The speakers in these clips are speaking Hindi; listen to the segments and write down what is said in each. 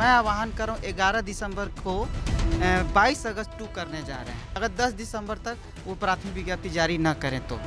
मैं आह्वान कर रहा हूँ 11 दिसंबर को 22 अगस्त 2 करने जा रहे हैं। अगर 10 दिसंबर तक वो प्राथमिक विज्ञप्ति जारी न करें तो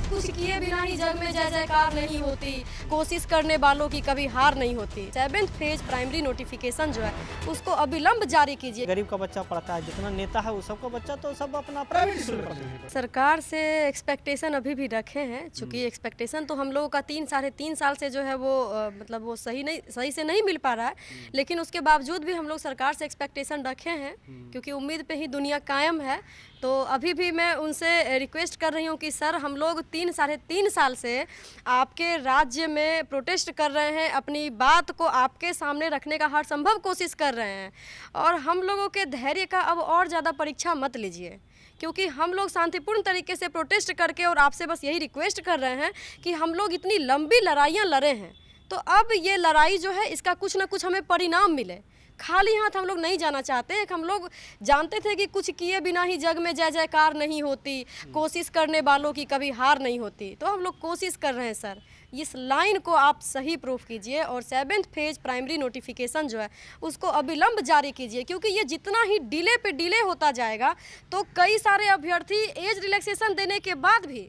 कुछ किए बिना ही जग में जय जयकार नहीं होती, कोशिश करने वालों की कभी हार नहीं होती। 7th फेज प्राइमरी नोटिफिकेशन जो है उसको अविलंब जारी कीजिए। गरीब का बच्चा पढ़ता है, जितना नेता है वो सबका बच्चा तो सब अपना प्राइवेट स्कूल में पढ़ते हैं। सरकार से एक्सपेक्टेशन अभी भी रखे हैं, चूँकि एक्सपेक्टेशन तो हम लोगों का 3-3.5 साल से जो है वो मतलब वो सही से नहीं मिल पा रहा है, लेकिन उसके बावजूद भी हम लोग सरकार से एक्सपेक्टेशन रखे हैं क्योंकि उम्मीद पे ही दुनिया कायम है। तो अभी भी मैं उनसे रिक्वेस्ट कर रही हूँ कि सर, हम लोग 3-3.5 साल से आपके राज्य में प्रोटेस्ट कर रहे हैं, अपनी बात को आपके सामने रखने का हर संभव कोशिश कर रहे हैं और हम लोगों के धैर्य का अब और ज़्यादा परीक्षा मत लीजिए, क्योंकि हम लोग शांतिपूर्ण तरीके से प्रोटेस्ट करके और आपसे बस यही रिक्वेस्ट कर रहे हैं कि हम लोग इतनी लंबी लड़ाइयाँ लड़े हैं, तो अब ये लड़ाई जो है इसका कुछ ना कुछ हमें परिणाम मिले। खाली हाथ हम लोग नहीं जाना चाहते हैं। हम लोग जानते थे कि कुछ किए बिना ही जग में जय जयकार नहीं होती, कोशिश करने वालों की कभी हार नहीं होती। तो हम लोग कोशिश कर रहे हैं सर, इस लाइन को आप सही प्रूफ कीजिए और 7th फेज प्राइमरी नोटिफिकेशन जो है उसको अविलंब जारी कीजिए, क्योंकि ये जितना ही डिले पे डिले होता जाएगा तो कई सारे अभ्यर्थी एज रिलैक्सेशन देने के बाद भी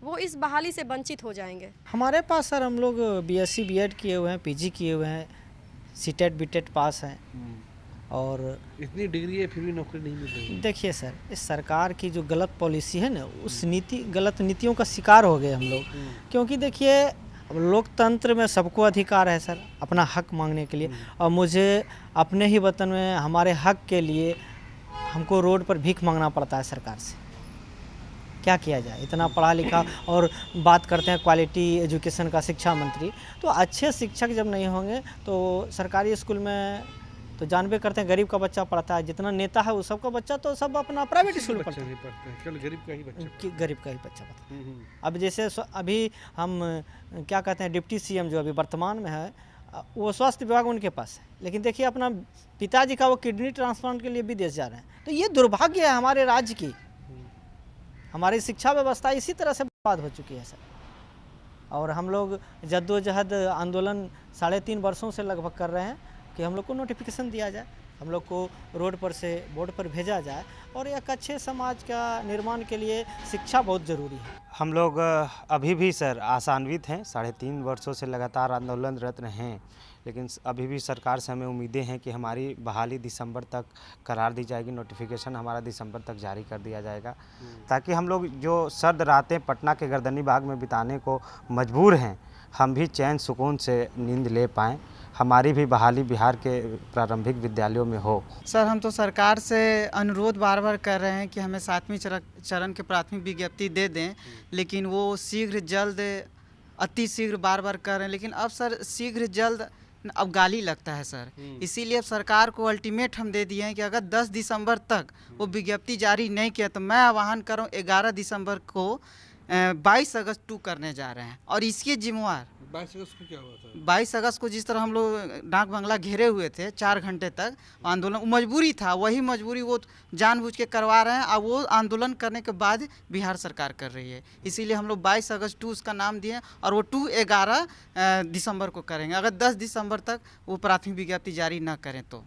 वो इस बहाली से वंचित हो जाएंगे। हमारे पास सर हम लोग BSc B.Ed किए हुए हैं, PG किए हुए हैं, C.Tet B.Tet पास हैं और इतनी डिग्री है फिर भी नौकरी नहीं मिल रही। देखिए सर, इस सरकार की जो गलत पॉलिसी है ना, उस गलत नीतियों का शिकार हो गए हम लोग। क्योंकि देखिए, अब लोकतंत्र में सबको अधिकार है सर अपना हक मांगने के लिए, और मुझे अपने ही वतन में हमारे हक के लिए हमको रोड पर भीख मांगना पड़ता है सरकार से। क्या किया जाए, इतना पढ़ा लिखा और बात करते हैं क्वालिटी एजुकेशन का शिक्षा मंत्री, तो अच्छे शिक्षक जब नहीं होंगे तो सरकारी स्कूल में तो जानबे करते हैं गरीब का बच्चा पढ़ता है, जितना नेता है वो सबका बच्चा तो सब अपना प्राइवेट स्कूल में पढ़ते हैं। केवल गरीब का ही बच्चा गरीब का ही बच्चा पढ़ता है। अब जैसे अभी हम क्या कहते हैं, डिप्टी CM जो अभी वर्तमान में है वो स्वास्थ्य विभाग उनके पास है, लेकिन देखिए अपना पिताजी का वो किडनी ट्रांसप्लांट के लिए विदेश जा रहे हैं। तो ये दुर्भाग्य है हमारे राज्य की। हमारी शिक्षा व्यवस्था इसी तरह से बर्बाद हो चुकी है सर, और हम लोग जद्दोजहद आंदोलन 3.5 वर्षों से लगभग कर रहे हैं कि हम लोग को नोटिफिकेशन दिया जाए, हम लोग को रोड पर से बोर्ड पर भेजा जाए, और एक अच्छे समाज का निर्माण के लिए शिक्षा बहुत ज़रूरी है। हम लोग अभी भी सर आशान्वित हैं, 3.5 वर्षों से लगातार आंदोलनरत हैं, लेकिन अभी भी सरकार से हमें उम्मीदें हैं कि हमारी बहाली दिसंबर तक करार दी जाएगी, नोटिफिकेशन हमारा दिसंबर तक जारी कर दिया जाएगा, ताकि हम लोग जो सर्द रातें पटना के गर्दनी बाग में बिताने को मजबूर हैं, हम भी चैन सुकून से नींद ले पाएँ, हमारी भी बहाली बिहार के प्रारंभिक विद्यालयों में हो। सर, हम तो सरकार से अनुरोध बार बार कर रहे हैं कि हमें 7वें चरण के प्राथमिक विज्ञप्ति दे दें, लेकिन वो शीघ्र जल्द अति शीघ्र बार बार कर रहे हैं। लेकिन अब सर शीघ्र जल्द अब गाली लगता है सर, इसीलिए अब सरकार को अल्टीमेट हम दे दिए हैं कि अगर 10 दिसंबर तक वो विज्ञप्ति जारी नहीं किया तो मैं आह्वान कर रहा हूँ 11 दिसंबर को 22 अगस्त 2 करने जा रहे हैं। और इसके जिम्मेवार 22 अगस्त को क्या हुआ था? 22 अगस्त को जिस तरह हम लोग डाक बंगला घेरे हुए थे 4 घंटे तक आंदोलन, मजबूरी था, वही मजबूरी वो जानबूझ के करवा रहे हैं, और वो आंदोलन करने के बाद बिहार सरकार कर रही है। इसीलिए हम लोग 22 अगस्त 2 उसका नाम दिए, और वो 11 दिसंबर को करेंगे अगर 10 दिसंबर तक वो प्राथमिक विज्ञप्ति जारी न करें तो।